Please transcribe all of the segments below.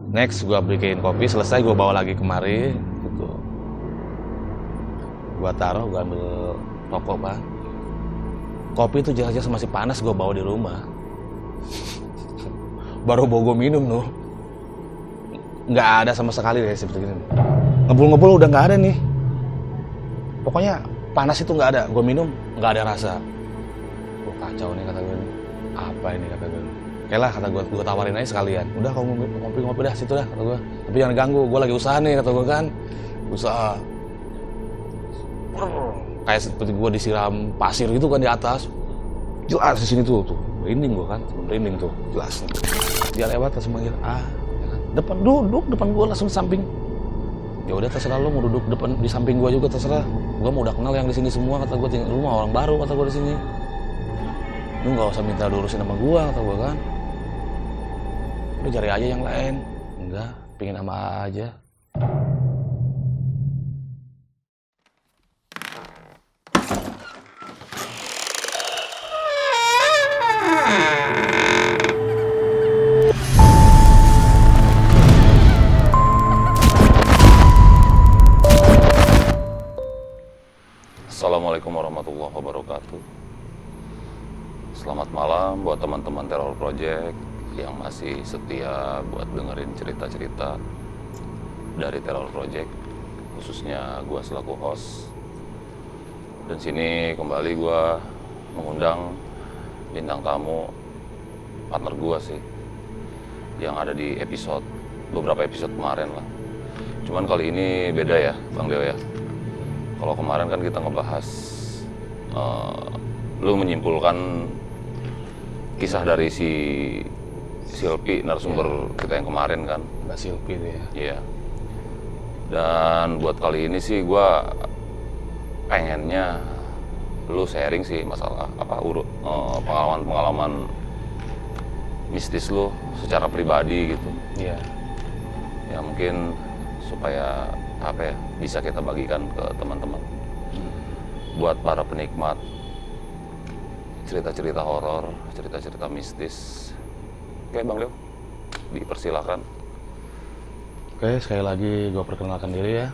Next gue bikin kopi, selesai gue bawa lagi kemari gitu. Gue taruh, gue ambil rokok kan. Kopi itu jelas-jelas masih panas, gue bawa di rumah. Baru bawa gue minum tuh, nggak ada sama sekali deh seperti ini. Ngebul-ngebul udah nggak ada nih. Pokoknya panas itu nggak ada. Gue minum nggak ada rasa. Gue kacau nih kata gue. Apa ini kata gue. Oke lah kata gue tawarin aja sekalian. Udah kamu ngopi-ngopi dah situ dah kata gue. Tapi jangan ganggu. Gue lagi usaha nih kata gue kan. Usaha. Kayak seperti gue disiram pasir gitu kan di atas. Jelas di sini tuh merinding gue kan. Merinding tuh jelas. Dia lewat langsung manggil depan duduk depan gue langsung samping. Ya udah terserah lo mau duduk depan di samping gue juga terserah. Gue mau udah kenal yang di sini semua kata gue. Lu mah orang baru kata gue di sini. Lu nggak usah minta diurusin sama gue kata gue kan. Udah cari aja yang lain. Enggak, pingin sama aja. Assalamualaikum warahmatullahi wabarakatuh. Selamat malam buat teman-teman Terror Project yang masih setia buat dengerin cerita-cerita dari Terror Project, khususnya gua selaku host. Dan sini kembali gua mengundang bintang tamu, partner gua sih, yang ada di beberapa episode kemarin lah. Cuman kali ini beda ya, Bang Deo ya. Kalau kemarin kan kita ngebahas, lu menyimpulkan kisah dari si Silpi, narasumber kita yang kemarin kan. Mbak Silpi itu ya. Iya. Dan buat kali ini sih gue pengennya lu sharing sih masalah pengalaman-pengalaman mistis lu secara pribadi gitu. Iya. Ya mungkin supaya bisa kita bagikan ke teman-teman. Buat para penikmat cerita-cerita horor, cerita-cerita mistis. Oke Bang Leo, dipersilakan. Oke, sekali lagi gue perkenalkan diri ya.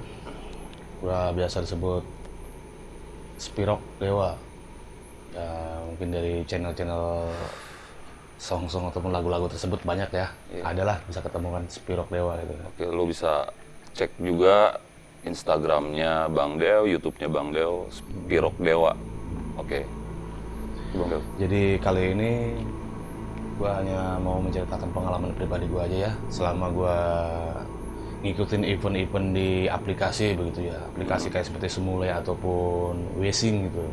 Gue biasa disebut Spirok Dewa. Ya mungkin dari channel-channel song-song ataupun lagu-lagu tersebut banyak ya. Iya. Adalah bisa ketemu kan Spirok Dewa gitu. Oke, lu bisa cek juga Instagramnya Bang Deo, YouTube-nya Bang Deo, Spirok Dewa. Oke. Bang Deo. Jadi kali ini gue hanya mau menceritakan pengalaman pribadi gue aja ya. Selama gue ngikutin event-event di aplikasi begitu ya. Aplikasi kayak seperti Semule ataupun Wishing gitu.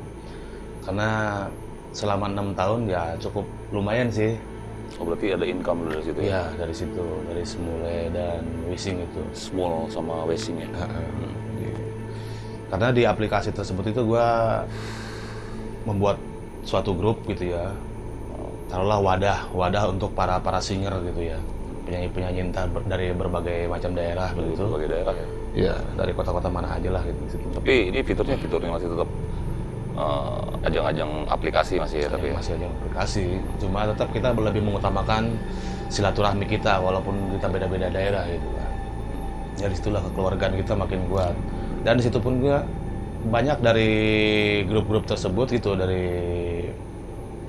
Karena selama 6 tahun ya cukup lumayan sih. Oh berarti ada income dari situ ya? Iya dari situ, dari Semule dan Wishing itu. Small sama Wishing ya? Karena di aplikasi tersebut itu gue membuat suatu grup gitu ya. Taruhlah wadah untuk para singer gitu ya. Penyanyi-penyanyi entah dari berbagai macam daerah begitu. Berbagai daerah ya? Iya, dari kota-kota mana aja lah gitu. Tapi ini fiturnya masih tetap ajang-ajang aplikasi masih ya? Tapi masih ajang aplikasi. Cuma tetap kita lebih mengutamakan silaturahmi kita walaupun kita beda-beda daerah gitu kan. Ya disitulah kekeluargaan kita makin kuat. Dan di situ pun gue banyak dari grup-grup tersebut gitu, dari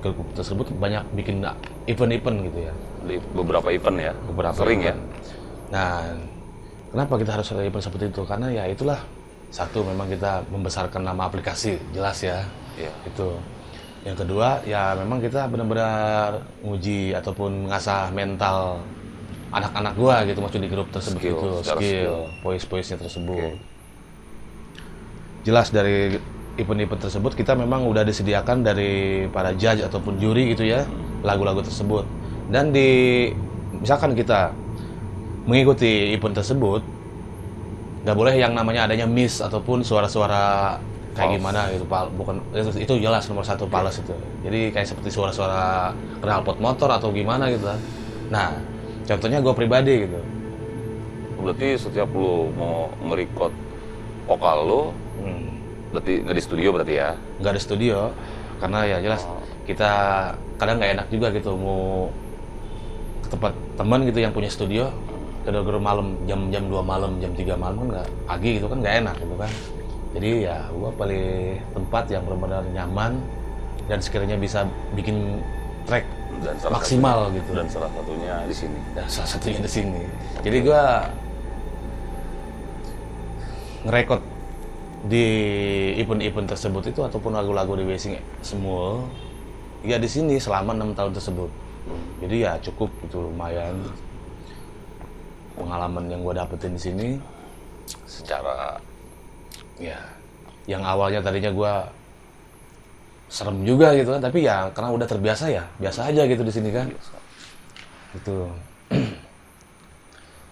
grup tersebut banyak bikin event-event gitu ya. di beberapa event ya? Beberapa sering event. ya? Nah, kenapa kita harus ada event seperti itu? Karena ya itulah, satu memang kita membesarkan nama aplikasi, jelas ya. Iya. Itu. Yang kedua, ya memang kita benar-benar nguji ataupun ngasah mental anak-anak gua gitu, maksud di grup tersebut skill, voice-nya tersebut. Okay. Jelas dari event-event tersebut kita memang udah disediakan dari para judge ataupun juri gitu ya, lagu-lagu tersebut. Dan misalkan kita mengikuti event tersebut, nggak boleh yang namanya adanya miss ataupun suara-suara kayak gimana gitu, bukan itu jelas nomor satu pales itu. Jadi kayak seperti suara-suara knalpot motor atau gimana gitu. Nah, contohnya gue pribadi gitu. Berarti setiap lu mau nge-record vokal lu, berarti nggak di studio berarti ya? Nggak ada studio, karena ya jelas kita kadang nggak enak juga gitu mau ke tempat teman gitu yang punya studio, gedor-gedor malam, jam 2 malam, jam 3 malam kan nggak, pagi gitu kan nggak enak gitu kan. Jadi ya gue pilih tempat yang benar-benar nyaman dan sekiranya bisa bikin track Dan salah maksimal satunya, gitu. Dan salah satunya di sini. Dan salah satunya di sini. Jadi gue ngerekod di event-event tersebut itu ataupun lagu-lagu di Wesing semua ya di sini selama 6 tahun tersebut. Jadi ya cukup gitu, lumayan pengalaman yang gue dapetin di sini. Secara Ya, yang awalnya tadinya gue serem juga gitu kan, tapi ya karena udah terbiasa ya, biasa aja gitu di sini kan. Gitu.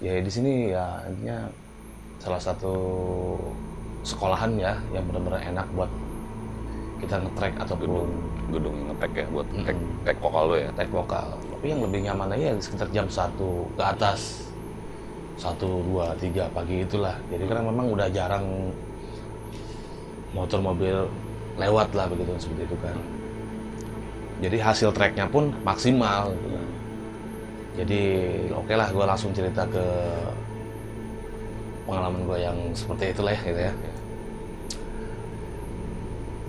Ya di sini ya intinya salah satu sekolahan ya yang benar-benar enak buat kita nge-track ataupun gedung ngetek ya buat tag vokal lo ya. track vokal. Tapi yang lebih nyaman aja sekitar jam 1 ke atas. 1, 2, 3 pagi itulah. Jadi karena memang udah jarang motor mobil lewat lah begitu seperti itu kan. Jadi hasil tracknya pun maksimal gitu kan. Jadi oke lah gue langsung cerita ke pengalaman gue yang seperti itulah ya gitu ya.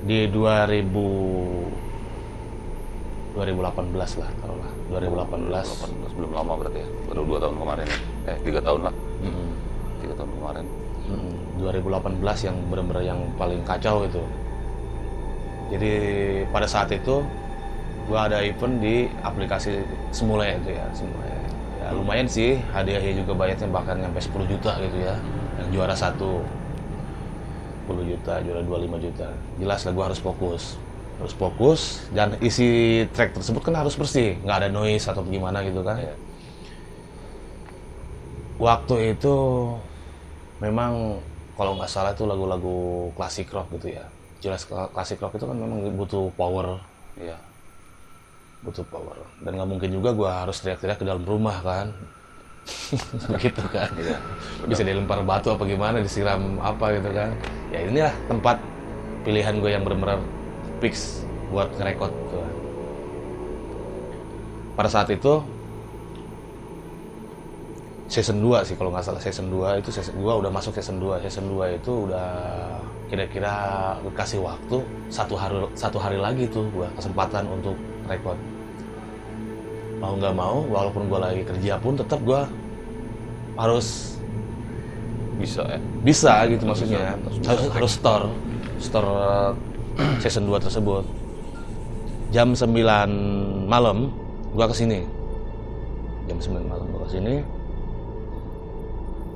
Di 2018 lah taruhlah 2018 belum lama berarti ya, baru 2 tahun kemarin ya. 3 tahun lah. 3 tahun kemarin. 2018 yang benar-benar yang paling kacau itu. Jadi pada saat itu gua ada event di aplikasi Semula itu ya, Semula. Ya lumayan sih, hadiahnya juga banyaknya bahkan sampai 10 juta gitu ya. Yang juara 1 10 juta, juara 2 5 juta. Jelas lah gua harus fokus dan isi track tersebut kan harus bersih, nggak ada noise atau gimana gitu kan. Waktu itu memang kalau nggak salah itu lagu-lagu klasik rock gitu ya. Jelas klasik rock itu kan memang butuh power. Iya. Butuh power. Dan nggak mungkin juga gua harus teriak-teriak ke dalam rumah kan. Begitu kan. Iya. Bisa dilempar batu apa gimana, disiram apa gitu kan. Ya inilah tempat pilihan gue yang benar-benar fix buat ngerekod gitu. Pada saat itu season 2 sih kalau nggak salah, season 2 itu gua udah masuk season 2. Season 2 itu udah kira-kira dikasih waktu satu hari lagi tuh gua kesempatan untuk rekod. Mau nggak mau, walaupun gua lagi kerja pun tetap gua harus bisa gitu maksudnya. Harus store season 2 tersebut. Jam 9 malam gua kesini. Jam 9 malam gua kesini.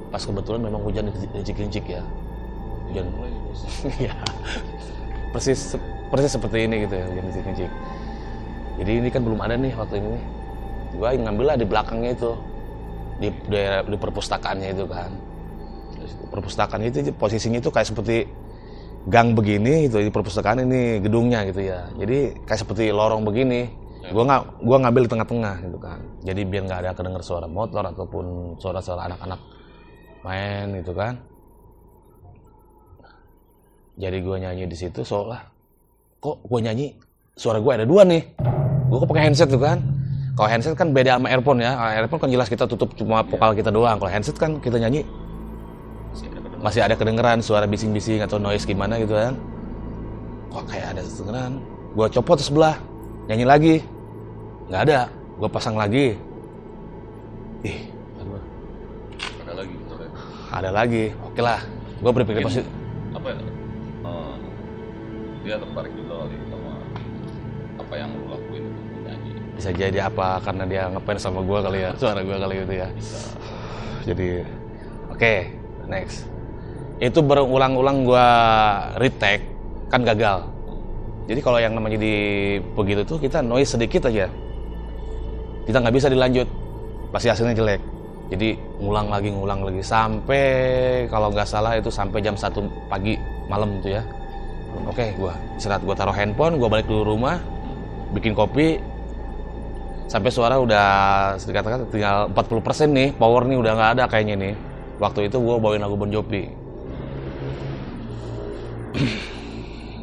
Pas kebetulan memang hujan rincik-rincik ya. Hujan mulai. Iya. persis seperti ini gitu ya, hujan rincik-rincik. Jadi ini kan belum ada nih waktu ini nih. Gua ngambil lah di belakangnya itu. Di daerah di perpustakaannya itu kan. Perpustakaan itu posisinya itu kayak seperti gang begini gitu, di perpustakaan ini gedungnya gitu ya. Jadi kayak seperti lorong begini. Gua ngambil di tengah-tengah gitu kan. Jadi biar nggak ada kedengar suara motor ataupun suara-suara anak-anak main gitu kan. Jadi gua nyanyi di situ seolah kok gua nyanyi suara gua ada 2 nih. Gua kok pakai handset tuh kan. Kalau handset kan beda sama earphone ya. Earphone kan jelas kita tutup cuma vokal kita doang. Kalau handset kan kita nyanyi masih ada kedengeran suara bising-bising atau noise gimana gitu kan. Kok kayak ada kedengeran. Gua copot sebelah, nyanyi lagi. Nggak ada. Gua pasang lagi. Ada lagi. Oke lah. Gua berpikir positif. Apa ya? Dia tertarik juga kali sama apa yang lu lakuin untuk nyanyi. Bisa jadi apa karena dia ngefans sama gua kali ya. Suara gua kali itu ya. Jadi oke, next. Itu berulang-ulang gua retake kan gagal. Jadi kalau yang namanya di begitu tuh kita noise sedikit aja, kita nggak bisa dilanjut, pasti hasilnya jelek. Jadi ngulang lagi sampai kalau nggak salah itu sampai jam 1 pagi malam tuh ya. Oke, gua istirahat, gua taruh handphone, gua balik dulu rumah, bikin kopi. Sampai suara udah dikatakan tinggal 40% nih, power nih udah nggak ada kayaknya nih. Waktu itu gua bawain lagu Bon Jovi.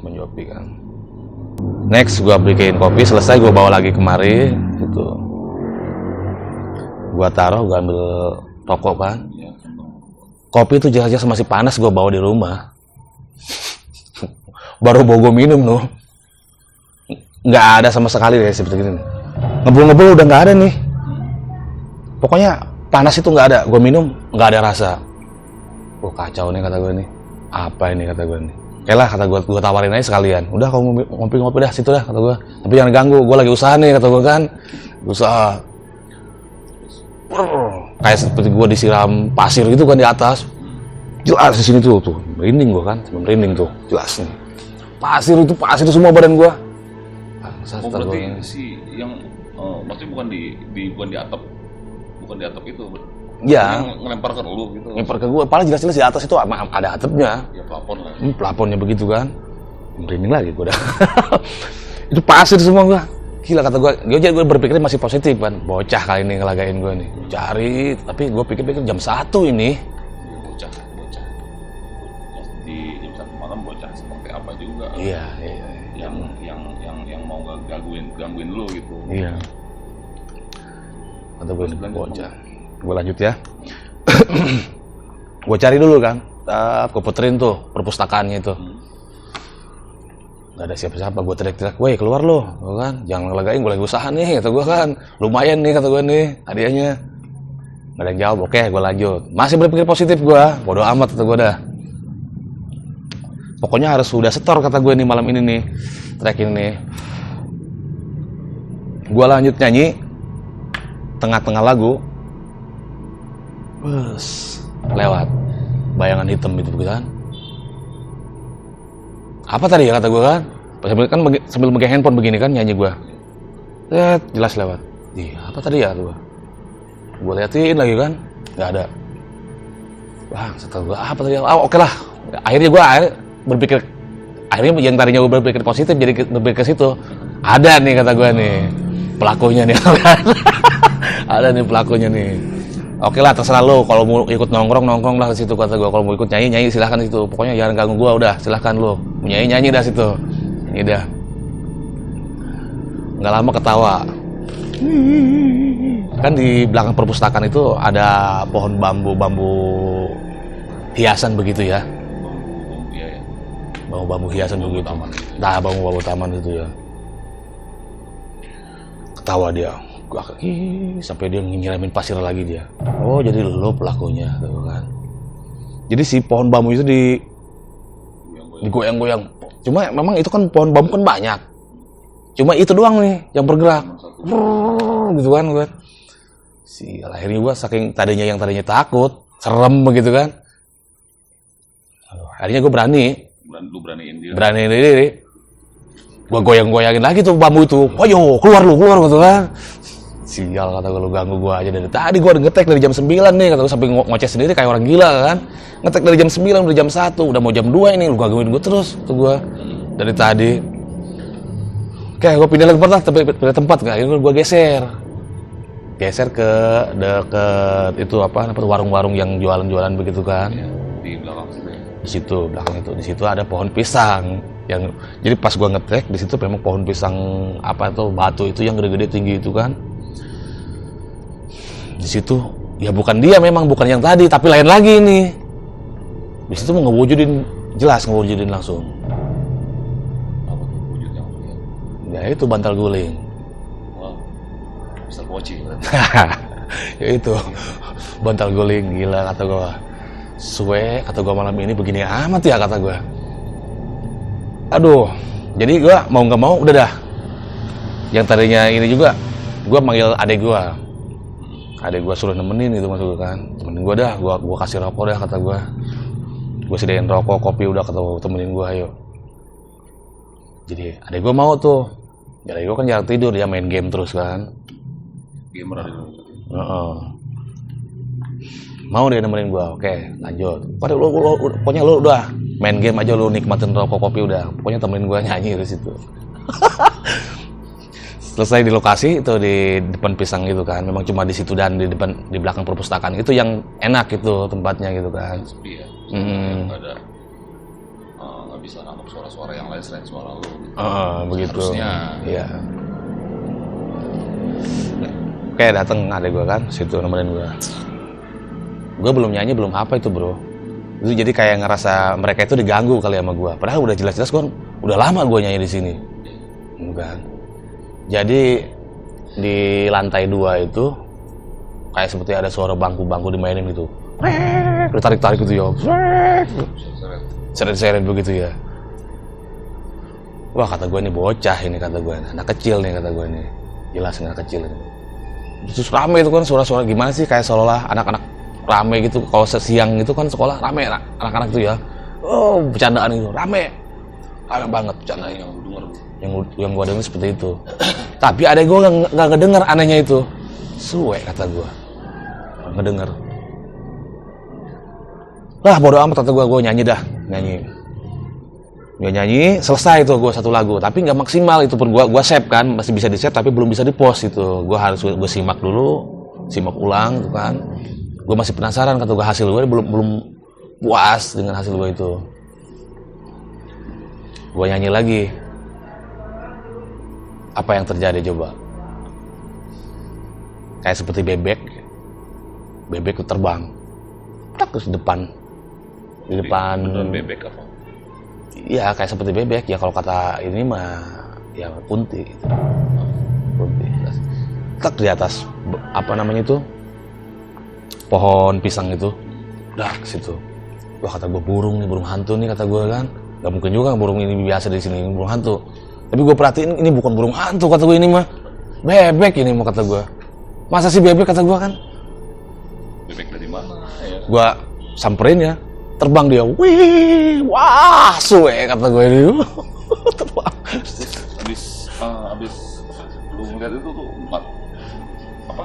Bon Jovi kan. Next gua bikin kopi, selesai gua bawa lagi kemari gitu. Gua taruh, gua ambil rokok kan. Iya. Kopi itu jelas-jelas masih panas gue bawa di rumah. Baru bawa gue minum tuh. Nggak ada sama sekali deh seperti ini. Ngebul-ngebul udah nggak ada nih. Pokoknya panas itu nggak ada. Gue minum nggak ada rasa. Oh kacau nih kata gue nih. Apa ini kata gue nih. Oke lah kata gue tawarin aja sekalian. Udah kamu ngopi-ngopi dah situ dah kata gue. Tapi jangan ganggu. Gue lagi usaha nih kata gue kan. Usaha. Kayak seperti gue disiram pasir gitu kan di atas. Jelas di sini tuh merinding gue kan, merinding tuh jelas nih. Pasir semua badan gue. Oh berarti si yang maksudnya bukan di atap, bukan di atap itu. Ya. Yang ngelempar ke lu gitu. Ngelempar ke gue, padahal jelas-jelas di atas itu ada atapnya. Ya plafon lah. Plafonnya begitu kan. Merinding lagi gue dah. Itu pasir semua gue. Gila kata gue berpikir masih positif kan. Bocah kali ini ngelagain gue nih. Cari, tapi gue pikir jam 1 ini. Ya, bocah. Di jam 1 malam bocah seperti apa juga. Iya. Yang mau gangguin lu gitu. Iya. Kata gue bocah. Gue lanjut ya. Gue cari dulu kan. Gue puterin tuh perpustakaannya itu. Gak ada siapa-siapa, gue teriak-teriak, woi keluar lo, kan? Jangan ngelagain, gue lagi usaha nih, kata gue kan. Lumayan nih, kata gue nih, hadiahnya. Gak ada yang jawab, oke, gue lanjut. Masih berpikir positif gue, bodo amat, kata gue dah. Pokoknya harus sudah setor, kata gue nih malam ini nih, track ini nih. Gue lanjut nyanyi, tengah-tengah lagu, lewat, bayangan hitam itu kan. Apa tadi ya kata gue kan? Sambil megang handphone begini kan nyanyi gue. Jelas lewat. Apa tadi ya gue? Gue liatin lagi kan, nggak ada. Wah, setelah gue apa tadi? Oke lah. Akhirnya gue berpikir, yang tadinya gue berpikir positif jadi berpikir ke situ. Ada nih kata gue nih, pelakunya nih. Ada nih pelakunya nih. Oke lah terserah lo, kalau mau ikut nongkrong lah di situ kata gue. Kalau mau ikut nyanyi silahkan di situ. Pokoknya jangan ganggu gue udah, silahkan lo. Mau nyanyi dah situ. Ini dah. Nggak lama ketawa. Kan di belakang perpustakaan itu ada pohon bambu hiasan begitu ya. Bambu hiasan begitu. Nah, bambu taman itu ya. Ketawa dia. Sampai dia nyiramin pasir lagi dia. Oh jadi lo pelakunya gitu kan. Jadi si pohon bambu itu digoyang-goyang. Cuma memang itu kan pohon bambu kan banyak. Cuma itu doang nih yang bergerak. Gitu kan gue. Akhirnya gue saking yang tadinya takut, serem begitu kan. Akhirnya gue beraniin diri. Gue goyang-goyangin lagi tuh bambu itu. Ayo keluar gitu kan. Sial kata gue, lu ganggu gue aja dari tadi. Gue udah ngetek dari jam 9 nih, kata gue sampai ngoceh sendiri kayak orang gila kan. Ngetek dari jam 9 udah jam 1, udah mau jam 2 ini, lu gangguin gue terus tuh gue dari tadi. Oke, gue pindah tempat kan, akhirnya gue geser ke deket itu warung-warung yang jualan begitu kan. Di belakang situ. Di situ belakang itu, di situ ada pohon pisang. Jadi pas gue ngetek di situ memang pohon pisang batu itu yang gede-gede tinggi itu kan. Di situ ya bukan yang tadi tapi lain lagi nih. Di situ mau ngewujudin langsung. Apa tuh wujudnya? Ya itu bantal guling. Wow. Bisa poci. Ya itu bantal guling gila kata gue. Kata gue malam ini begini amat ya kata gue. Aduh, jadi gue mau nggak mau udah dah. Yang tadinya ini juga, gue manggil adek gue suruh nemenin gitu maksud gue kan. Temenin gue dah, gue kasih rokok dah kata gue. Gue sediain rokok, kopi udah kata gue, temenin gue ayo. Jadi adek gue mau tuh. Adek gue kan jarang tidur, dia main game terus kan. Gamer ada dulu. Mau dia nemenin gue, oke lanjut. Pokoknya lu udah main game aja, lu nikmatin rokok kopi udah. Pokoknya temenin gue nyanyi di situ. Selesai di lokasi itu di depan pisang gitu kan. Memang cuma di situ dan di belakang perpustakaan itu yang enak itu tempatnya gitu kan. Sepi ya. Nggak ada nggak bisa nangkep suara-suara yang lain selain suara lu. Gitu. Begitu. Harusnya. Iya. Oke dateng adek gue kan, situ nemenin gue. Gue belum nyanyi, belum apa itu bro. Itu jadi kayak ngerasa mereka itu diganggu kali sama gue. Padahal udah jelas-jelas gue udah lama gue nyanyi di sini. Bukan. Jadi di lantai 2 itu kayak seperti ada suara bangku-bangku dimainin gitu. Ditarik-tarik gitu ya. Seret-seret begitu ya. Wah kata gue ini bocah ini kata gue. Anak kecil nih kata gue ini. Jelas anak kecil ini. Terus rame itu kan suara-suara gimana sih kayak seolah anak-anak rame gitu. Kalau siang itu kan sekolah rame anak-anak itu ya. Oh bercandaan itu rame banget bercandaan yang gue denger seperti itu. Tapi ada gue nggak ngedenger anehnya itu. Suwe kata gue ngedenger. Lah bodo amat kata gue nyanyi dah nyanyi selesai itu gue satu lagu tapi nggak maksimal itu pun gue save kan masih bisa di save tapi belum bisa di post itu. Gue harus gue simak ulang tuh kan. Gue masih penasaran kata gue hasil gue belum puas dengan hasil gue itu. Gue nyanyi lagi. Apa yang terjadi coba? Kayak seperti bebek itu terbang terus di depan beneran bebek apa? Iya kayak seperti bebek ya kalau kata ini mah ya punti tak di atas apa namanya itu pohon pisang itu dah ke situ. Wah kata gue burung hantu nih kata gue kan. Gak mungkin juga burung ini biasa di sini burung hantu. Tapi gue perhatiin ini bukan burung hantu kata gue ini mah bebek ini mah kata gue. Masa sih bebek kata gue kan? Bebek dari mana? Ya. Gue samperin ya, terbang dia, wih, wah, suwe kata gue ini. Terbang. Abis lu ngeliat itu tuh apa?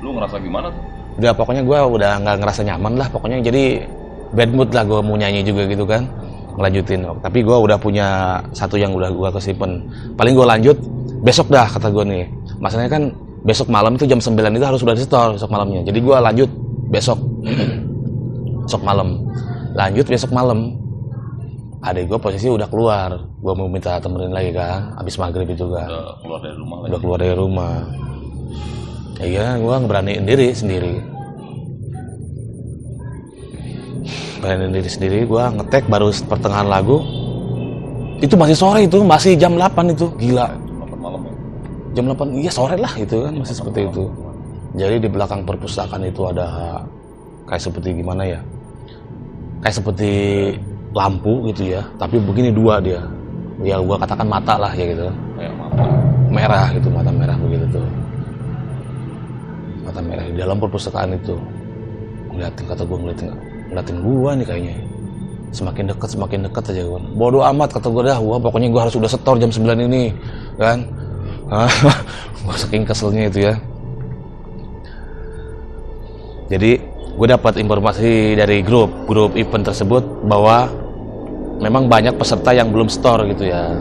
Lu ngerasa gimana tuh? Udah pokoknya gue udah nggak ngerasa nyaman lah, pokoknya jadi bad mood lah gue mau nyanyi juga gitu kan, ngelanjutin. Tapi gue udah punya satu yang udah gue kesimpan. Paling gue lanjut besok dah kata gue nih. Masalahnya kan besok malam itu jam 9 itu harus udah di store besok malamnya. Jadi gue lanjut besok malam. Lanjut besok malam. Adik gue posisi udah keluar. Gue mau minta temenin lagi kan. Abis maghrib itu kan. Udah keluar dari rumah lagi. Udah keluar dari rumah. Iya, gue ngeberaniin diri sendiri. Beraniin diri sendiri. Gue ngetek baru pertengahan lagu. Itu masih sore itu. Masih jam 8 itu. Gila. 8 malam ya? Jam 8, iya sore lah itu kan. Masih seperti itu. Jadi di belakang perpustakaan itu ada kayak seperti gimana ya, kayak seperti lampu gitu ya, tapi begini dua dia, ya gua katakan mata lah ya gitu, Kayak mata merah gitu, mata merah begitu tuh, mata merah di dalam perpustakaan itu. Ngeliatin gua nih kayaknya, semakin dekat aja gua. Bodoh amat kata gua dah, pokoknya gua harus udah setor jam 9 ini kan. Gua saking keselnya itu ya. Jadi gue dapat informasi dari grup event tersebut bahwa memang banyak peserta yang belum store gitu ya.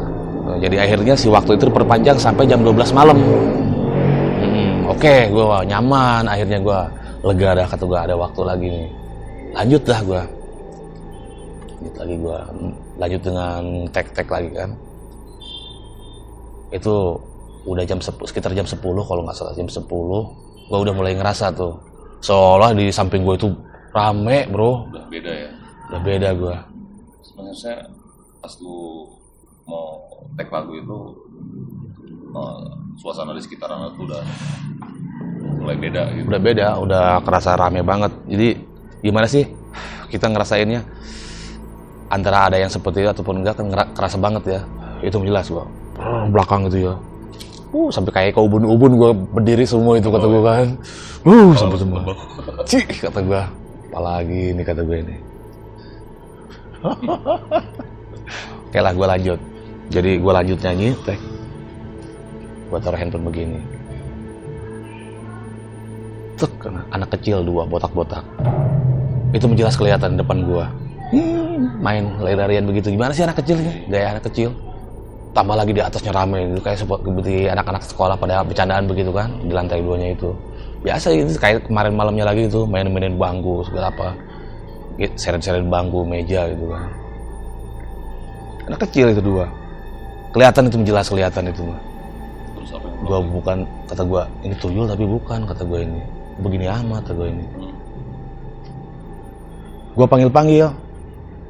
Jadi akhirnya si waktu itu diperpanjang sampai jam 12 malam. Oke, gue nyaman. Akhirnya gue lega dah, kata gue ada waktu lagi nih. Lanjut dah gue. Lanjut dengan tek lagi kan. Itu udah sekitar jam 10 kalau nggak salah, jam 10 gue udah mulai ngerasa tuh. Seolah di samping gue itu rame bro. udah beda ya? Udah beda gue. Sebenarnya pas lu mau tag lagu itu suasana di sekitaran itu udah mulai beda gitu. Udah beda, udah kerasa rame banget. Jadi gimana sih kita ngerasainnya, antara ada yang seperti itu ataupun enggak kan kerasa banget ya. Itu jelas gue belakang gitu ya. Sampai kayak ke ubun-ubun gue berdiri semua itu kata gue kan. Sampai semua. Cih kata gue. Apalagi ini kata gue ini. Oke lah gue lanjut. Jadi gue lanjut nyanyi. Gue taruh handphone begini. Tek, anak kecil 2 botak-botak. Itu menjelas kelihatan di depan gue. Main lari-larian begitu. Gimana sih anak kecil ini? Gaya anak kecil. Tambah lagi di atasnya rame gitu, kayak seperti anak-anak sekolah pada bercandaan begitu kan di lantai 2-nya itu. Biasa itu kayak kemarin malamnya lagi itu main-mainin bangku segala apa, seret-seret bangku meja gitu kan. Anak kecil itu 2, kelihatan itu menjelas kelihatan itu mah. Terus apa yang Gua bukan, kata gua ini tuyul tapi bukan kata gua ini begini amat kata gua ini. Gue panggil,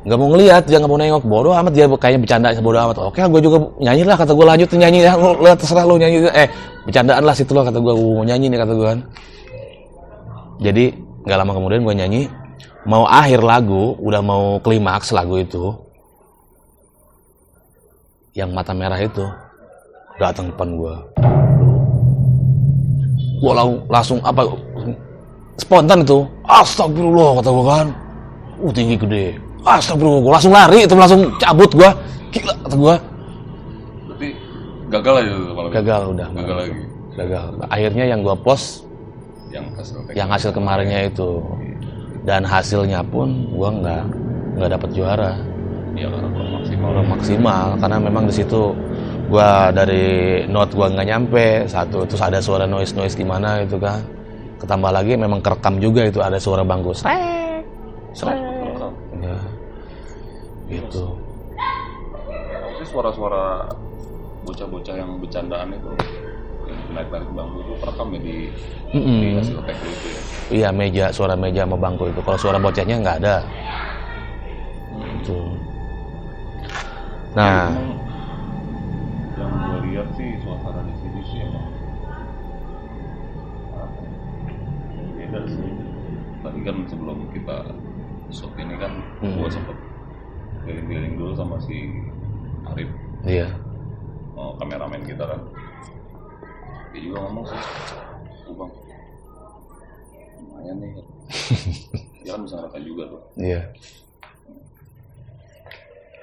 nggak mau ngelihat, dia nggak mau nengok, bodoh amat dia kayaknya bercanda, bodoh amat. Oke, gue juga nyanyi lah, kata gue, lanjut nyanyi ya, lu terserah lu nyanyi, bercandaan lah situ lah, kata gue mau nyanyi nih, kata gue kan. Jadi nggak lama kemudian gue nyanyi, mau akhir lagu, udah mau klimaks lagu itu, yang mata merah itu datang depan gue. Gue langsung apa spontan itu, astagfirullah, kata gue kan, tinggi gede, astagfirullah, gue langsung lari itu, langsung cabut gue, gila, kata gue. Berarti gagal aja tuh malam. Gagal udah. Gagal lagi. Gagal. Akhirnya yang gue post yang hasil kemarinnya itu, dan hasilnya pun gue nggak dapat juara. Ya karena kurang maksimal. Kurang maksimal karena memang di situ gue dari note gue nggak nyampe satu, terus ada suara noise gimana gitu kan. Ketambah lagi memang kerekam juga itu, ada suara bangku srek. Ya, gitu. Terus suara-suara bocah-bocah yang bercandaan itu, yang naik-naik bangku itu terekam ya di hasil tag itu ya? Iya, suara meja sama bangku itu. Kalau suara bocahnya nggak ada. Gitu. Nah, yang gue lihat sih suasana di sini sih emang beda sih. Tadi kan sebelum kita shoot ini kan gue sempet keliling-keliling dulu sama si Arif, iya. Kameramen kita kan. Dia juga ngomong sih, Bang, lumayan nih. Dia kan bisa ngerasain juga tuh. Iya.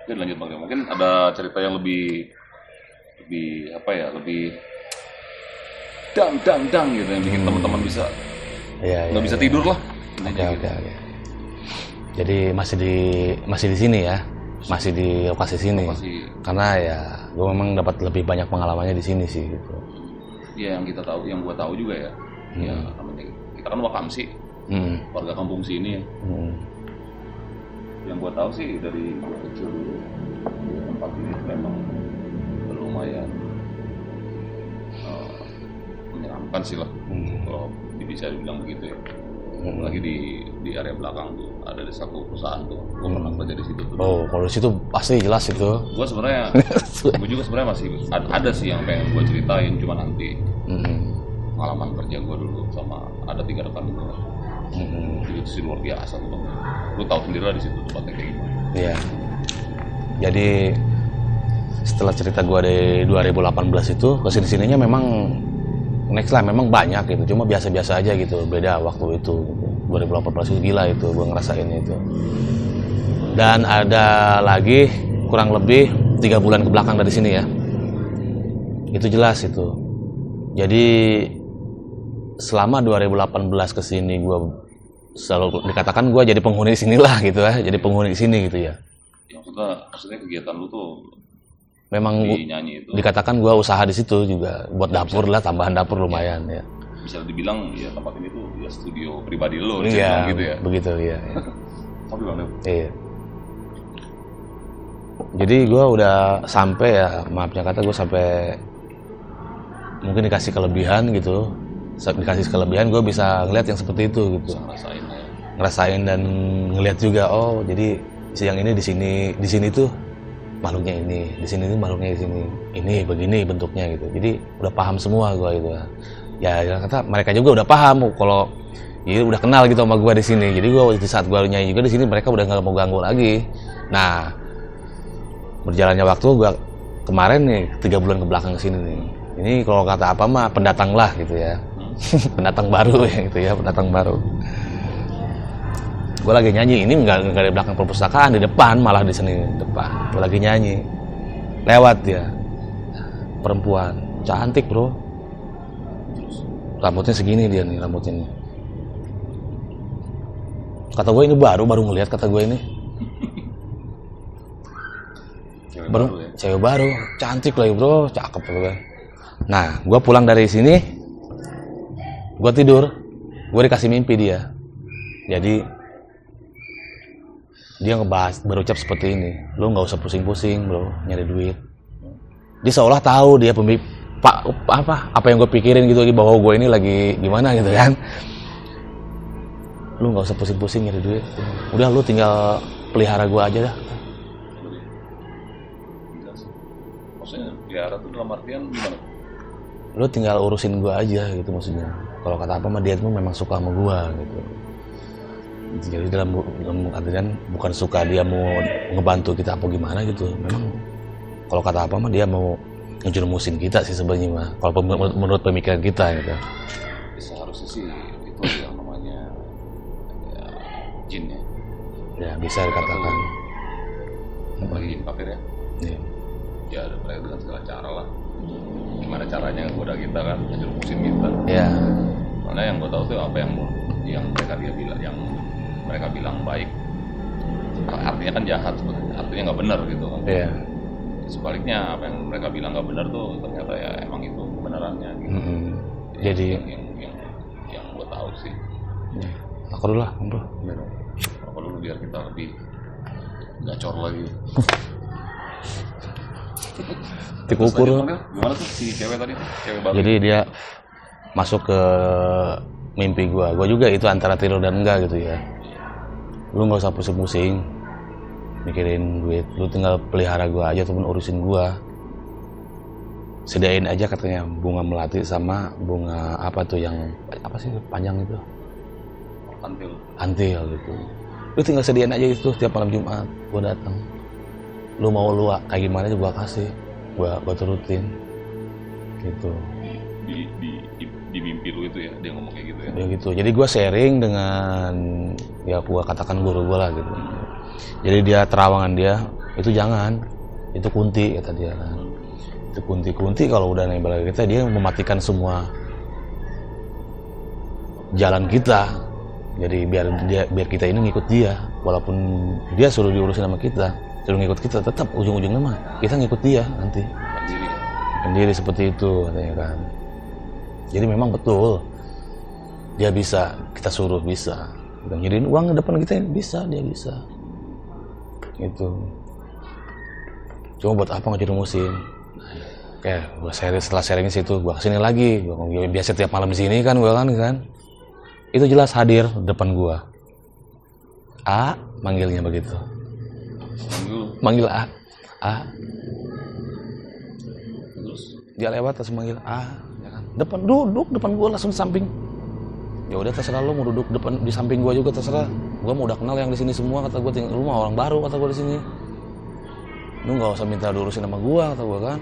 Oke, lanjut Bang. Mungkin ada cerita yang lebih apa ya, lebih dang gitu yang bikin teman-teman bisa nggak bisa tidur lah. Oke. Jadi masih di sini ya, masih di lokasi sini. Karena ya gue memang dapat lebih banyak pengalamannya di sini sih gitu. Iya, yang gue tahu juga ya. Ya namanya kita kan Wakamsi, warga kampung sini ya. Yang gue tahu sih dari gue kecil dulu, tempat ini memang lumayan menyeramkan sih lah, kalau bisa dibilang begitu ya. Lagi di area belakang tuh ada di satu perusahaan tuh, gue pernah kerja di situ tuh. Oh, kalau di situ pasti jelas itu. Gue sebenarnya, gue juga sebenarnya masih ada sih yang pengen gue ceritain, cuma nanti pengalaman kerja gue dulu sama ada 3 rekan gue. Itu sih luar biasa tuh Bang. Lu tahu sendiri lah di situ tempatnya kayak gimana. Iya. Jadi setelah cerita gua dari 2018 itu kesini-sininya memang next lah, memang banyak gitu. Cuma biasa-biasa aja gitu. Beda waktu itu. 2018 itu gila itu gua ngerasain itu. Dan ada lagi kurang lebih 3 bulan ke belakang dari sini ya. Itu jelas itu. Jadi selama 2018 ke sini gue selalu dikatakan gue jadi penghuni sinilah gitu ya, jadi penghuni sini gitu ya. Maksudnya kegiatan lu tuh memang nyanyi itu. Dikatakan gue usaha di situ juga buat dapur lah, tambahan dapur lumayan ya. Bisa dibilang ya tempat ini tuh ya studio pribadi lu iya, gitu ya. Begitu ya. Tapi banget. Iya. Jadi gue udah sampai ya, maafnya kata gue sampai mungkin dikasih kelebihan gitu. Dikasih kelebihan gue bisa ngeliat yang seperti itu gitu. Ngerasain dan ngeliat juga, oh jadi siang ini di sini tuh makhluknya ini, di sini tuh makhluknya di sini, ini begini bentuknya gitu. Jadi udah paham semua gue gitu. Ya kata mereka juga udah paham kalau ya udah kenal gitu sama gue di sini. Jadi gue di saat gue nyanyi juga di sini mereka udah nggak mau ganggu lagi. Nah berjalannya waktu gue kemarin nih 3 bulan ke belakang sini nih. Ini kalau kata apa mah pendatang lah gitu ya. Pendatang baru ya gitu ya, pendatang baru. Gue lagi nyanyi, ini nggak di belakang perpustakaan, di depan, malah di sini depan. Gue lagi nyanyi, lewat dia, perempuan, cantik bro. Rambutnya segini dia nih, rambutnya nih. Kata gue ini baru ngelihat, kata gue ini. Cewek baru, cantik lagi bro, cakep gue. Nah, gue pulang dari sini. Gue tidur, gue dikasih mimpi dia. Jadi dia berucap seperti ini, lo nggak usah pusing-pusing bro, nyari duit. Dia seolah tahu dia apa yang gue pikirin gitu, bahwa gue ini lagi gimana gitu kan. lu nggak usah pusing-pusing nyari duit, udah lu tinggal pelihara gua aja dah. Maksudnya pelihara tuh dalam artian gimana? Lu tinggal urusin gua aja gitu maksudnya. Kalau kata apa mah dia tuh memang suka sama gua gitu. Jadi dalam artian bukan suka dia mau ngebantu kita apa gimana gitu. Memang kalau kata apa mah dia mau ngejerumusin kita sih sebenarnya mah. Kalau menurut pemikiran kita gitu. Seharusnya sih itu yang namanya ya, jin ya. Ya bisa dikatakan. Apalagi jin kafir ya. Iya. Ya ada mereka dengan segala cara lah. Gimana caranya goda kita kan, ngejerumusin kita. Iya. Karena yang gue tahu tuh apa yang mereka bilang baik. Artinya kan jahat sebenarnya. Artinya nggak benar gitu kan. Iya. Sebaliknya apa yang mereka bilang nggak benar tuh ternyata ya emang itu kebenarannya gitu. Jadi yang gue tahu sih. aku dulu lah, bro. Apa dulu biar kita lebih gacor lagi. Dikukur. Gimana tuh si cewek tadi tuh? Cewek baru. Jadi dia masuk ke mimpi gua juga itu antara tidur dan enggak gitu ya. Lu nggak usah pusing-pusing mikirin duit, lu tinggal pelihara gua aja ataupun urusin gua. Sediain aja katanya bunga melati sama bunga apa tuh yang apa sih panjang itu? Antil gitu. Lu tinggal sediain aja itu tiap malam Jumat gua datang. Lu mau lu kayak gimana aja gua kasih, gua turutin gitu. Di mimpi lu itu ya dia ngomong kayak gitu ya. Ya gitu. Jadi gua sharing dengan ya gua katakan guru gua lah gitu. Jadi dia terawangan dia itu jangan, itu kunti kata dia kan. Itu kunti kalau udah nembel kita dia mematikan semua jalan kita. Jadi biar kita ini ngikut dia, walaupun dia suruh diurusin sama kita, suruh ngikut kita, tetap ujung-ujungnya mah kita ngikut dia nanti. Sendiri seperti itu katanya kan. Jadi memang betul dia bisa, kita suruh bisa. Kita nyediain uang di depan kita bisa, dia bisa. Itu. Cuma buat apa ngejerumusin? Oke, gua setelah sharing situ, gua kesini lagi. Gua biasa tiap malam di sini kan, gua kan. Itu jelas hadir depan gua. A manggilnya begitu. Manggil A. Terus dia lewat terus manggil A, ya kan. Depan duduk depan gua langsung samping. Ya udah terserah lu mau duduk depan di samping gua juga terserah. Gua mau udah kenal yang di sini semua kata gua, lu mah orang baru kata gua di sini. Lu enggak usah minta diurusin sama gua kata gua kan.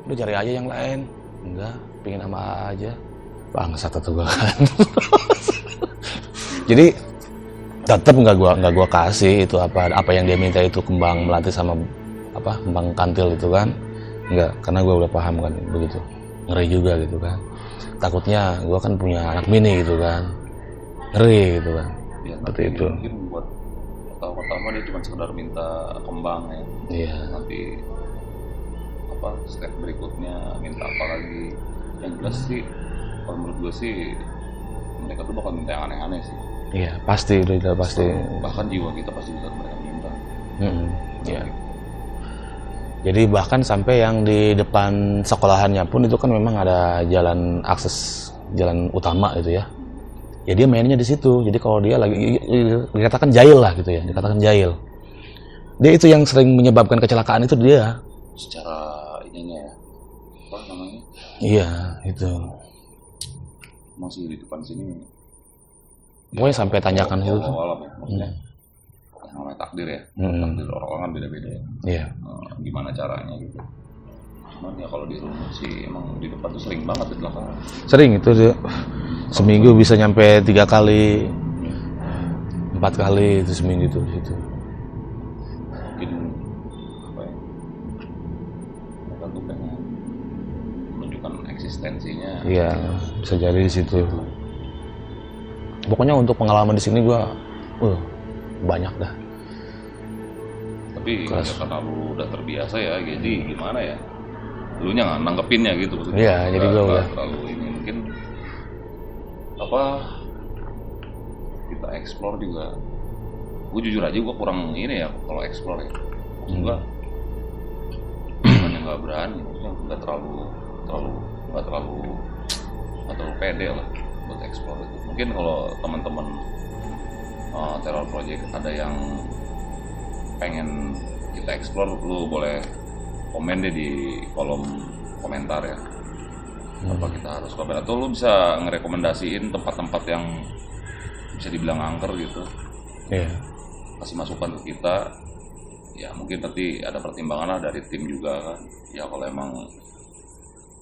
Lu cari aja yang lain. Enggak, pingin sama A aja. Bangsat kata gua kan. Jadi tetap nggak gua kasih itu apa yang dia minta itu kembang melati sama apa kembang kantil itu kan. Enggak, karena gua udah paham kan begitu. Ngeri juga gitu kan. Takutnya gua kan punya anak bini gitu kan. Ngeri gitu kan. Ya, seperti itu. Mungkin buat pertama dia cuma sekedar minta kembang ya. Iya. Nanti apa step berikutnya minta apa lagi. Yang jelas sih kalau menurut gue sih mereka tuh bakal minta yang aneh-aneh sih. Iya, pasti udah pasti. Bahkan jiwa kita pasti bisa mereka minta. Iya. Jadi bahkan sampai yang di depan sekolahannya pun itu kan memang ada jalan akses jalan utama gitu ya. Ya dia mainnya di situ. Jadi kalau dia lagi dikatakan jahil lah gitu ya, dikatakan jahil. Dia itu yang sering menyebabkan kecelakaan itu dia. Secara ininya ya, apa namanya? Iya, itu. Masih di depan sini. Pokoknya sampai tanyakan itu. Alam ya, maksudnya. Yang namanya takdir ya. Takdir orang-orang kan beda-beda ya. Iya. Gimana caranya gitu. Cuman ya kalau di rumah sih emang di depan tuh sering banget kecelakaan. Sering itu dia. Seminggu bisa nyampe 3 kali, 4 kali itu seminggu itu situ. Mungkin apa ya? Mereka tuh pengen menunjukkan eksistensinya. Iya, bisa jadi di situ. Pokoknya untuk pengalaman di sini gua banyak dah. Tapi ya karena lu udah terbiasa ya, jadi gimana ya? Lu nya nggak nanggepinnya gitu maksudnya. Iya, jadi gua udah terlalu ini mungkin apa kita explore juga. Gue jujur aja gue kurang ini ya kalau explore ya. Maksud gue nggak berani, maksudnya nggak terlalu pede lah buat explore itu. Mungkin kalau teman-teman Terror Project ada yang pengen kita explore, lu boleh komen deh di kolom komentar ya. Apa kita harus cover, atau lu bisa ngerekomendasiin tempat-tempat yang bisa dibilang angker gitu. Iya. Kasih masukan ke kita. Ya mungkin nanti ada pertimbangan lah dari tim juga kan. Ya kalau emang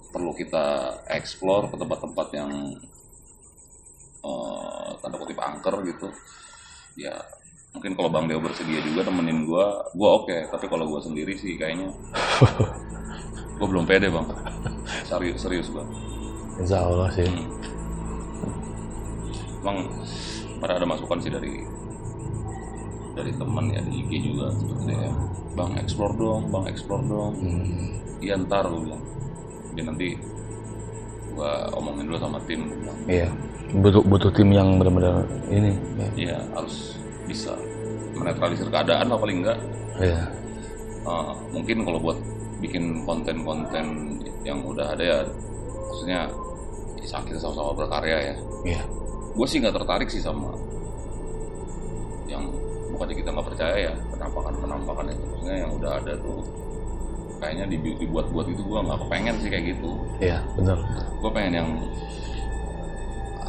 perlu kita explore ke tempat-tempat yang tanda kutip angker gitu. Ya mungkin kalau Bang Deo bersedia juga temenin gua oke. Tapi kalau gua sendiri sih kayaknya gua belum pede Bang. Serius Bang. Insya Allah sih. Emang ada masukan sih dari teman ya di IG juga seperti ya, Bang explore dong. Iya ntar gue bilang. Jadi nanti gua omongin dulu sama tim. Iya. Butuh tim yang benar-benar ini. Iya harus bisa menetralisir keadaan lah paling enggak. Iya. Mungkin kalau buat bikin konten-konten yang udah ada ya, maksudnya kita sama-sama berkarya ya. Iya. Gue sih nggak tertarik sih sama yang bukannya kita nggak percaya ya penampakan itu, maksudnya yang udah ada tuh kayaknya dibuat-buat itu gue nggak kepengen sih kayak gitu. Iya benar. Gue pengen yang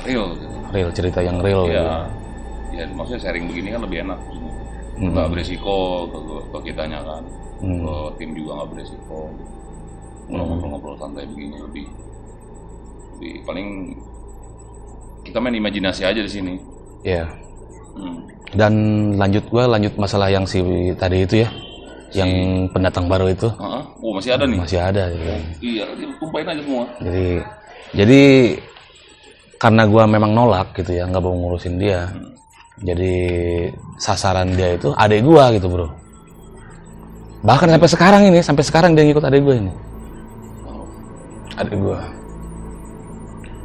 real gitu. Real, cerita yang real. Iya. Ya maksudnya sharing begini kan lebih enak. Nggak beresiko ke kitanya kan. Ke tim juga nggak beresiko. Ngobrol-ngobrol santai begini lebih paling kita main imajinasi aja di sini. Iya. Dan lanjut masalah yang si tadi itu ya, yang pendatang baru itu. Oh masih ada nih. Masih ada. Gitu. Iya, tumpahin aja semua. Jadi karena gua memang nolak gitu ya, nggak mau ngurusin dia. Jadi sasaran dia itu adik gua gitu bro. Bahkan sampai sekarang dia ngikut adik gua ini. Adik gua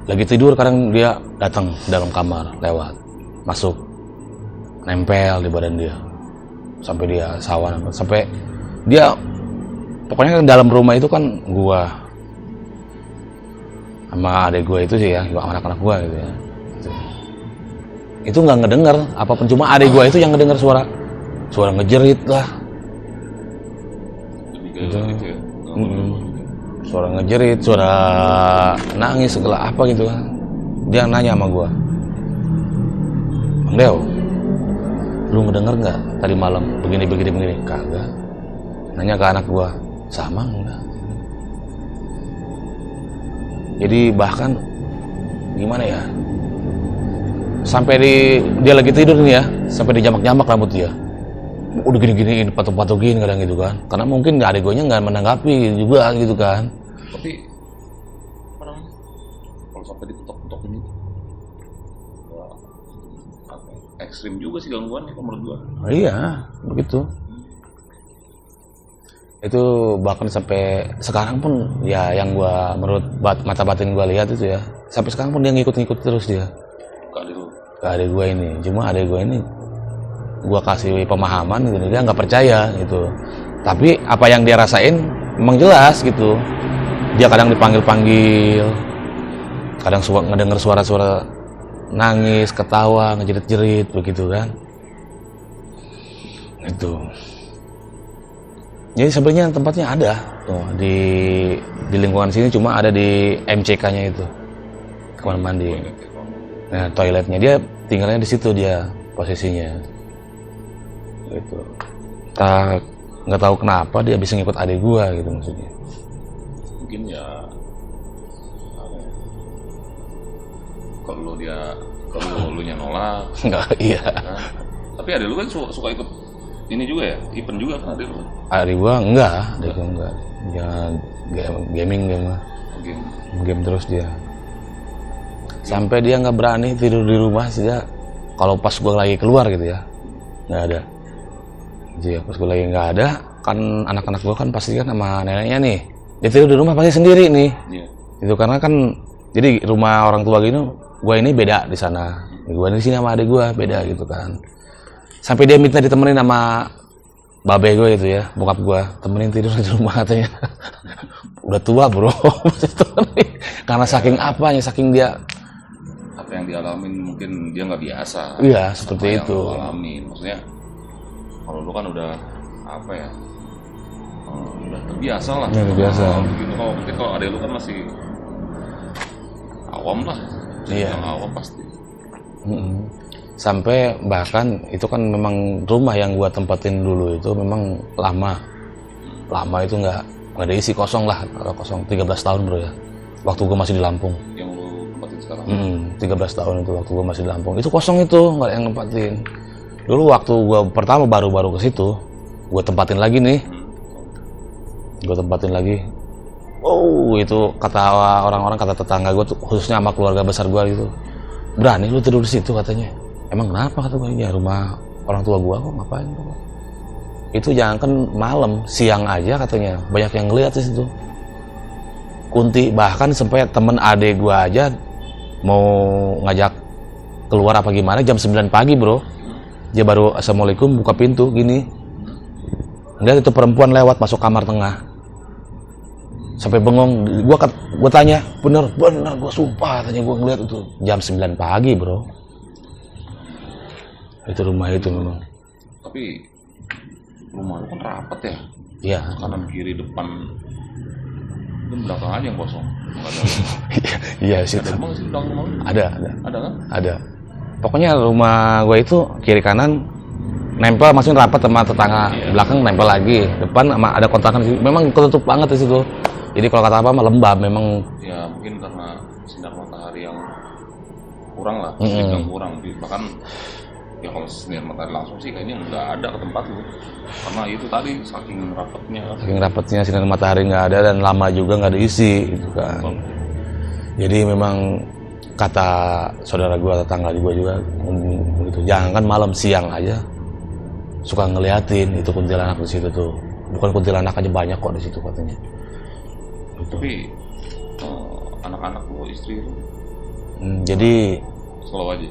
lagi tidur, kadang dia datang dalam kamar, lewat, masuk, nempel di badan dia, sampai dia sawan, sampai dia pokoknya kan dalam rumah itu kan gua sama adik gua itu sih ya, anak-anak gua gitu ya, itu nggak ngedenger apapun, cuma adik gua itu yang ngedenger suara ngejerit lah, gitu. Suara ngejerit, suara nangis, segala apa gitu kan. Dia nanya sama gua, Bang Deo, lu ngedenger nggak tadi malam begini? Kagak. Nanya ke anak gua, sama enggak? Jadi bahkan gimana ya, sampai dia lagi tidur nih ya, sampai dijamak-jamak rambut dia, udah gini-giniin, patok-patokin kadang gitu kan, karena mungkin adik gue nggak menanggapi juga gitu kan. Tapi kalau sampai diketok-ketok ini ekstrim juga sih gangguannya menurut gue. Iya begitu. Itu bahkan sampai sekarang pun ya, yang gue menurut mata batin gue lihat itu ya, sampai sekarang pun dia ngikut terus dia ke adik gue ini. Cuma adik gue ini gua kasih pemahaman gitu, dia nggak percaya gitu. Tapi apa yang dia rasain memang jelas gitu. Dia kadang dipanggil, kadang ngedenger suara-suara nangis, ketawa, ngejerit-jerit begitu kan. Itu. Jadi sebenarnya tempatnya ada tuh di lingkungan sini, cuma ada di MCK-nya itu, kamar mandi. Nah toiletnya dia tinggalnya di situ, dia posisinya. Gitu. Nggak tahu kenapa dia bisa ngikut adik gua gitu maksudnya. Mungkin ya kalau lu nya nolak. Enggak, iya. Kan? Tapi adik lu kan suka ikut ini juga ya, event juga kan adik lu? Adik gua enggak. Dia gaming mah. Game terus dia. Sampai dia nggak berani tidur di rumah sih ya. Kalau pas gua lagi keluar gitu ya, nggak ada. Jadi pas gue lagi nggak ada, kan anak-anak gue kan pasti kan sama neneknya nih, dia tidur di rumah pasti sendiri nih. Itu karena kan jadi rumah orang tua gini, gue ini beda di sana, gue di sini sama adik gue beda gitu kan. Sampai dia minta ditemenin sama babe gue itu ya, bokap gue, temenin tidur di rumah katanya. Udah tua bro, karena saking apanya, saking dia apa yang dialamin mungkin dia nggak biasa. Iya, sama seperti yang itu. lu alamin. Maksudnya kalau lu kan udah apa ya, udah terbiasa lah. Udah terbiasa. Begitu kalau adek lu kan masih awam lah. Iya. Yang awam pasti. Sampai bahkan itu kan memang rumah yang gua tempatin dulu itu memang lama itu nggak ada isi, kosong lah, kosong 13 tahun bro ya, waktu gua masih di Lampung. Yang lu tempatin sekarang. 13 tahun itu waktu gua masih di Lampung, itu kosong, itu nggak ada yang nempatin. Dulu waktu gua pertama baru ke situ, gua tempatin lagi nih, oh itu kata orang-orang, kata tetangga gua tuh, khususnya sama keluarga besar gua gitu, berani lu tidur di situ katanya. Emang kenapa, kata gue, ya rumah orang tua gua kok, ngapain gua? Itu jangan kan malam, siang aja katanya banyak yang ngeliat di situ. Kunti, bahkan sampai temen adek gua aja mau ngajak keluar apa gimana jam 9 pagi bro, dia baru assalamualaikum buka pintu gini, lihat itu perempuan lewat masuk kamar tengah, sampai bengong. Gua tanya, bener gua sumpah, tanya gua ngeliat itu jam 9 pagi bro. Itu rumah itu memang. Tapi rumah lu kan rapat ya? Iya. Kanan kiri depan, dan belakang aja yang kosong. Nggak ada. Iya sih. Ada emang sih belakang rumah lu? Ada kan? Ada. Pokoknya rumah gue itu kiri kanan nempel, maksudnya rapat sama tetangga. Belakang nempel lagi, depan sama ada kontrakan sih. Memang ketutup banget di situ. Jadi kalau kata apa mah lembab memang. Ya mungkin karena sinar matahari yang kurang lah, yang kurang. Bahkan ya kalau sinar matahari langsung sih kayaknya nggak ada ke tempat lu, karena itu tadi saking rapatnya Sinar matahari nggak ada, dan lama juga nggak ada isi gitu kan. Jadi memang kata saudara gua, tetangga gua juga gitu, jangan kan malam, siang aja suka ngeliatin itu kuntilanak di situ tuh. Bukan kuntilanak aja, banyak kok di situ katanya. Tapi anak-anak lu, istri lu jadi slow aja.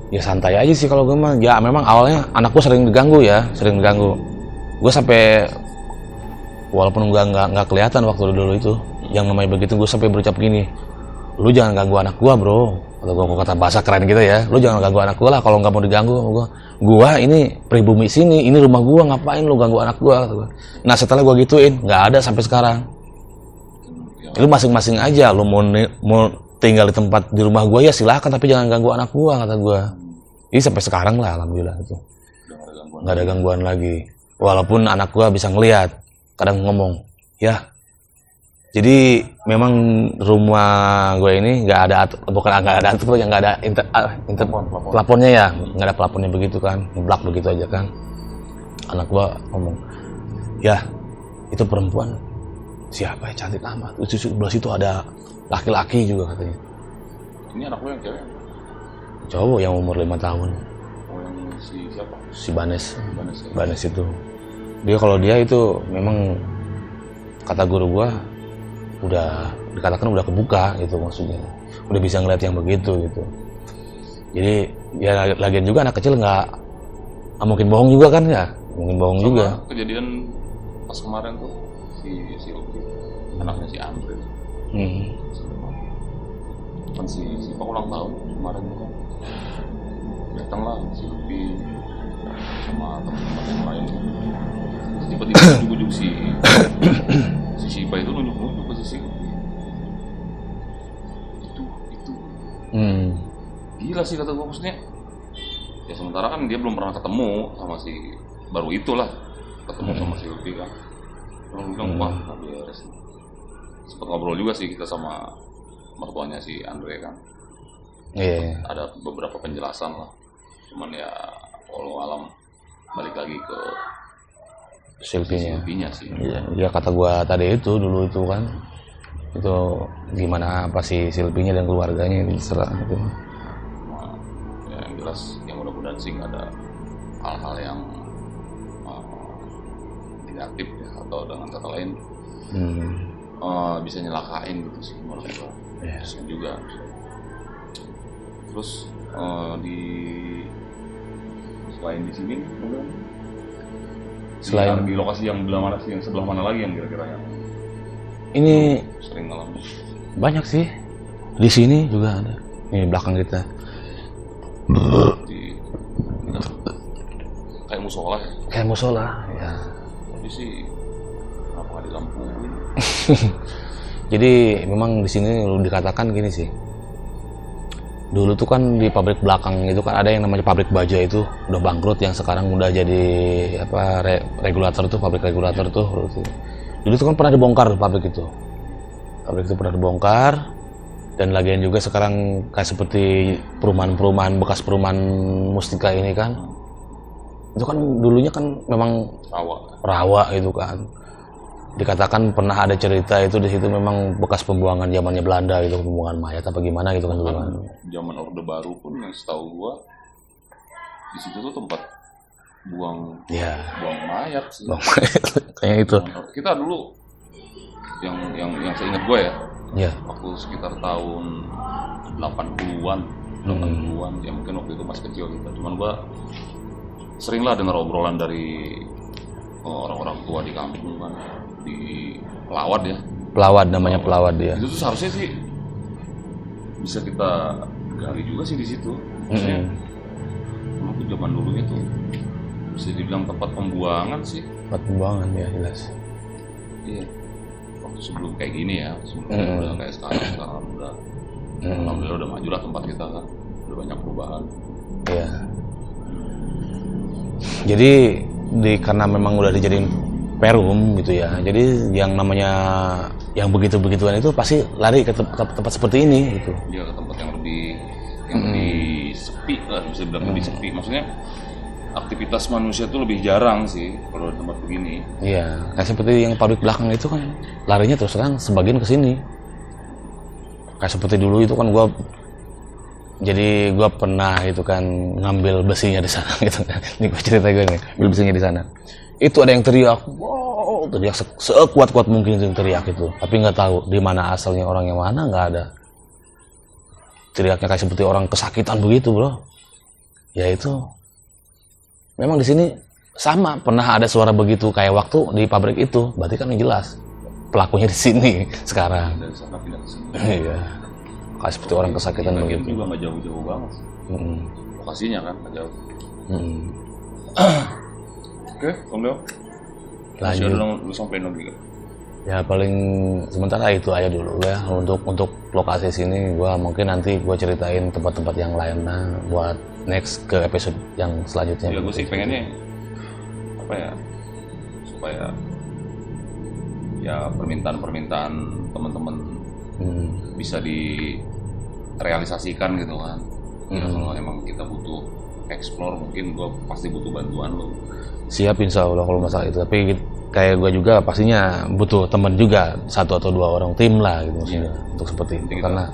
Ya santai aja sih kalau gue mah. Ya memang awalnya anak gue sering diganggu. Gue sampai walaupun nggak kelihatan waktu dulu itu, yang namanya begitu, gue sampai berucap gini, lu jangan ganggu anak gue bro. Atau gue kata bahasa keren gitu ya, lu jangan ganggu anak gue lah kalau nggak mau diganggu sama gue. Gue ini pribumi sini, ini rumah gue, ngapain lu ganggu anak gue? Nah setelah gue gituin, nggak ada sampai sekarang. Lu masing-masing aja, lu mau tinggal di tempat di rumah gue ya silahkan, tapi jangan ganggu anak gue, kata gue. Ini sampai sekarang lah, alhamdulillah itu nggak ada gangguan lagi. Walaupun anak gue bisa ngelihat, kadang ngomong, ya. Jadi memang rumah gue ini nggak ada plafonnya ya, nggak ada plafonnya begitu kan, ngeblak begitu aja kan. Anak gue ngomong, ya itu perempuan siapa ya, cantik amat. Di sebelah situ ada laki-laki juga katanya. Ini anak lu yang cewek? Cowok yang umur 5 tahun. Oh, yang si siapa? Si Banes. Banes itu. Kalau dia itu memang kata guru gua udah dikatakan udah kebuka gitu, maksudnya. Udah bisa ngeliat yang begitu gitu. Jadi ya lagian juga anak kecil nggak mungkin bohong juga kan ya? Mungkin bohong sama juga. Kejadian pas kemarin tuh si Oki, anaknya si Andre. Kan si Pak ulang tahun kemarin tuh kan, datanglah si Lupi sama teman-teman yang lain. Tiba-tiba ujuk-ujuk si Sipa itu nunjuk-nunjuk ke si Lupi. Itu gila sih kata gue, maksudnya ya sementara kan dia belum pernah ketemu sama si baru itulah, ketemu sama si Lupi kan. Orang bilang wah nggak beres. Sempet ngobrol juga sih kita sama mertuanya si Andre kan. Iya. Ada beberapa penjelasan lah. Cuman ya walau alam balik lagi ke Silpinya sih. Iya, ya kata gua tadi itu dulu itu kan. Itu gimana apa sih Silpinya dan keluarganya ini terserah gitu. Nah, ya yang jelas yang mudah-mudahan sih nggak ada hal-hal yang negatif ya, atau dengan kata lain bisa nyelakain gitu sih menurut gua. Kasian juga. Terus selain di sini kemudian selain di lokasi yang belah mana sih, yang sebelah mana lagi yang kira-kira yang ini sering ngalamin? banyak sih, di sini juga ada. Ini belakang kita. Di kayak musola ya. Kayak musola, ya. Tapi sih kenapa nggak dilampuin? Jadi memang di sini dikatakan gini sih. Dulu tuh kan di pabrik belakang itu kan ada yang namanya pabrik baja itu udah bangkrut, yang sekarang udah jadi apa regulator tuh, pabrik regulator tuh. Dulu tuh kan pernah dibongkar pabrik itu. Pabrik itu pernah dibongkar, dan lagian juga sekarang kayak seperti perumahan-perumahan bekas perumahan Mustika ini kan. Itu kan dulunya kan memang rawa gitu kan. Dikatakan pernah ada cerita itu di situ memang bekas pembuangan zamannya Belanda gitu, pembuangan mayat apa gimana gitu kan dulu kan. Zaman Orde Baru pun yang setahu gua di situ tuh tempat buang mayat sih. Buang mayat kayak itu. Kita dulu yang seingat gua ya. Iya. Waktu sekitar tahun 80-an ya mungkin waktu itu masih kecil gitu. Cuman gua sering lah dengar obrolan dari orang-orang tua di kampung kan, di Pelawat ya. Pelawat namanya, Pelawat dia. Itu tuh seharusnya sih bisa kita gali juga sih di situ. Maksudnya waktu zaman dulunya tuh bisa dibilang tempat pembuangan sih. Tempat pembuangan ya jelas. Iya. Waktu sebelum kayak gini ya, sebelum udah kayak sekarang udah alhamdulillah udah maju lah tempat kita kan. Udah banyak perubahan. Iya. Jadi karena memang udah dijadiin perum gitu ya, jadi yang namanya yang begitu-begituan itu pasti lari ke tempat seperti ini gitu. Iya, ke tempat yang lebih sepi lah, bisa bilang lebih sepi. Maksudnya aktivitas manusia tuh lebih jarang sih kalau di tempat begini. Iya, kayak seperti yang pabrik belakang itu kan larinya terus terang sebagian ke sini. Kayak seperti dulu itu kan gua pernah itu kan ngambil besinya di sana gitu kan. Ini gua cerita gue nih, ngambil besinya di sana. Itu ada yang teriak, wow, teriak sekuat-kuat mungkin itu yang teriak itu. Tapi nggak tahu di mana asalnya, orang yang mana nggak ada. Teriaknya kayak seperti orang kesakitan begitu, bro. Ya itu, memang di sini sama pernah ada suara begitu kayak waktu di pabrik itu. Berarti kan jelas pelakunya di sini sekarang. Dari sana pindah ke sini. Iya, kayak seperti orang kesakitan begitu. Juga nggak jauh-jauh banget. Lokasinya kan nggak jauh. Oke, Om Leo. Masih ada lu sampein lagi kan? Ya paling sementara itu aja dulu ya untuk lokasi sini. Gua mungkin nanti gua ceritain tempat-tempat yang lainnya buat next ke episode yang selanjutnya. Ya gue sih pengennya apa ya, supaya ya permintaan teman-teman bisa direalisasikan gitu kan. Ya, kalau emang kita butuh explore, mungkin gue pasti butuh bantuan lo. Siap, insya Allah kalau masalah itu. Tapi kayak gue juga pastinya butuh temen juga, 1 atau 2 orang tim lah gitu maksudnya untuk seperti itu. Karena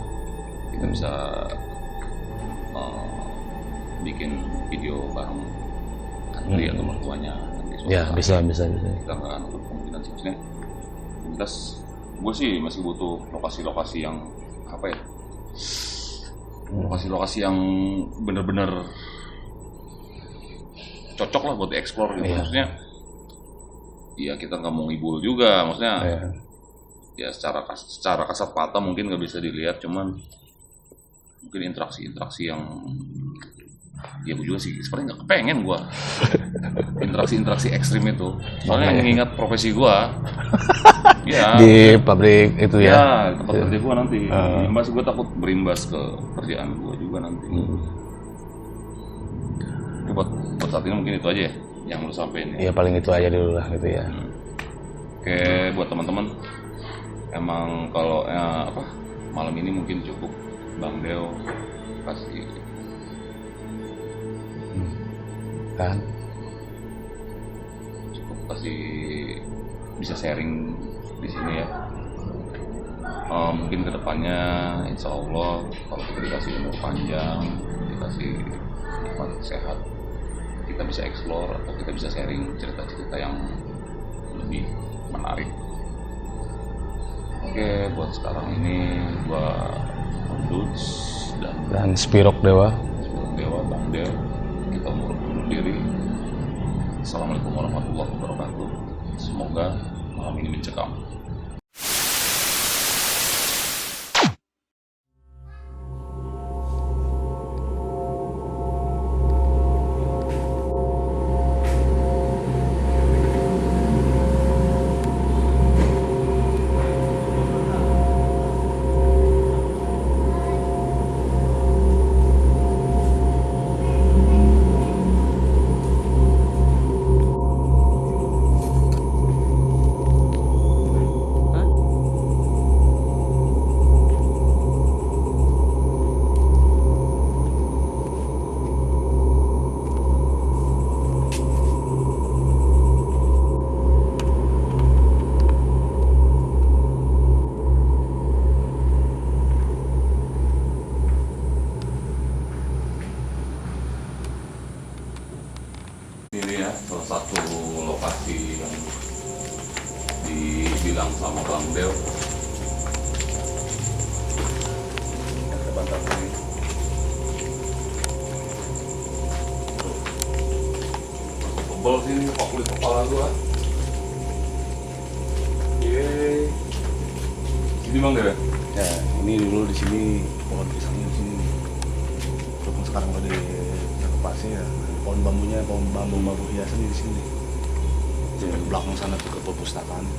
kita bisa bikin video bareng Andri atau mertuanya. Ya bisa. Kita nggak nutup kemungkinan sih, maksudnya. Terus gue sih masih butuh lokasi-lokasi yang apa ya? Lokasi-lokasi yang bener-bener cocok lah buat explore gitu. Maksudnya ya kita nggak mau ngibul juga, maksudnya ya secara kasat mata mungkin nggak bisa dilihat, cuman mungkin interaksi yang ya gue juga sih sebenarnya nggak kepengen gue interaksi ekstrim itu, soalnya mengingat profesi gue ya di pabrik itu ya tempat kerja gue nanti imbas, gue takut berimbas ke kerjaan gue juga nanti. Buat saat ini mungkin itu aja ya yang lu sampein ya. Iya paling itu aja dulu lah gitu ya. Oke, buat teman-teman, emang kalau malam ini mungkin cukup Bang Deo kasih kan cukup kasih bisa sharing di sini ya. Mungkin kedepannya insya Allah kalau kita dikasih umur panjang, dikasih nikmat sehat, kita bisa explore atau kita bisa sharing cerita-cerita yang lebih menarik. Oke, buat sekarang ini gua Dudes dan Spirok Dewa, Bang Del, kita undur diri. Assalamualaikum warahmatullahi wabarakatuh. Semoga malam ini mencekam. Ini ya salah satu lokasi yang dibilang sama Bang Del. Ada bantal ini. Tebel sini pak kulit kepala gua. Yeay. Sini Bang Del ya? Ya, ini dulu di sini pohon pisangnya di sini. Walaupun sekarang udah direnovasi ya, pohon bambunya, pohon bambu hiasan di sini. Di belakang sana tuh ke perpustakaan.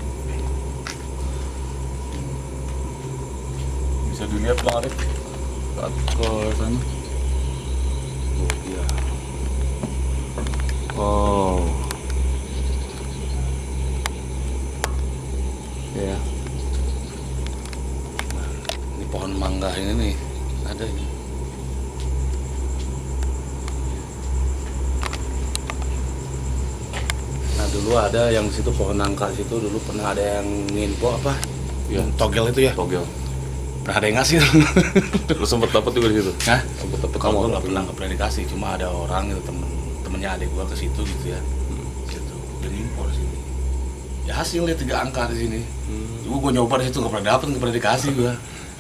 Bisa dilihat Bang Arif ke sana. Oh iya. Oh. Ya. Ini pohon mangga ini nih, ada ini. Nah dulu ada yang situ pohon nangka situ dulu pernah ada yang nginpo apa? Iya. Togel itu ya? Togel. Pernah ada yang ngasih. Lu sempet dapat juga di situ? Hah? Sempet dapat Kalau gue kamu? nggak pernah dikasih, cuma ada orang itu temennya adik gue ke situ gitu ya. Situ dia ngimpor sini. Ya hasilnya 3 angka di sini. Gue nyoba di situ nggak pernah dapet, nggak pernah dikasih gue.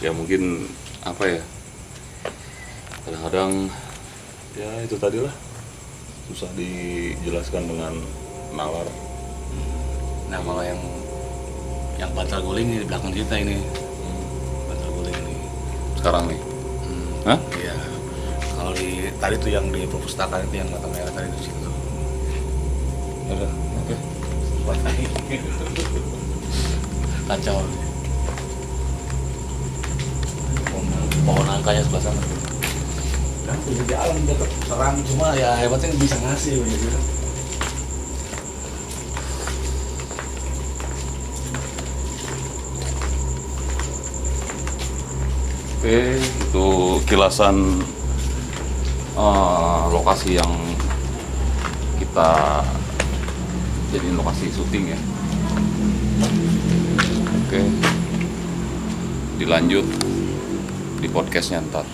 Ya mungkin apa ya? Kadang-kadang ya itu tadi lah susah dijelaskan dengan nalar. Nah kalau yang bantal guling ini di belakang kita ini, bantal guling ini. Sekarang nih. Hah? Iya. Kalau di tadi tuh yang di perpustakaan itu yang mata merah tadi di situ. Ya udah. Oke. Kacau. Pohon angkanya sebelah sana. Kan di jalan dekat serang, cuma ya hebatnya bisa ngasih begitu. Oke, itu kilasan lokasi yang kita jadiin lokasi syuting ya. Oke, dilanjut di podcastnya ntar.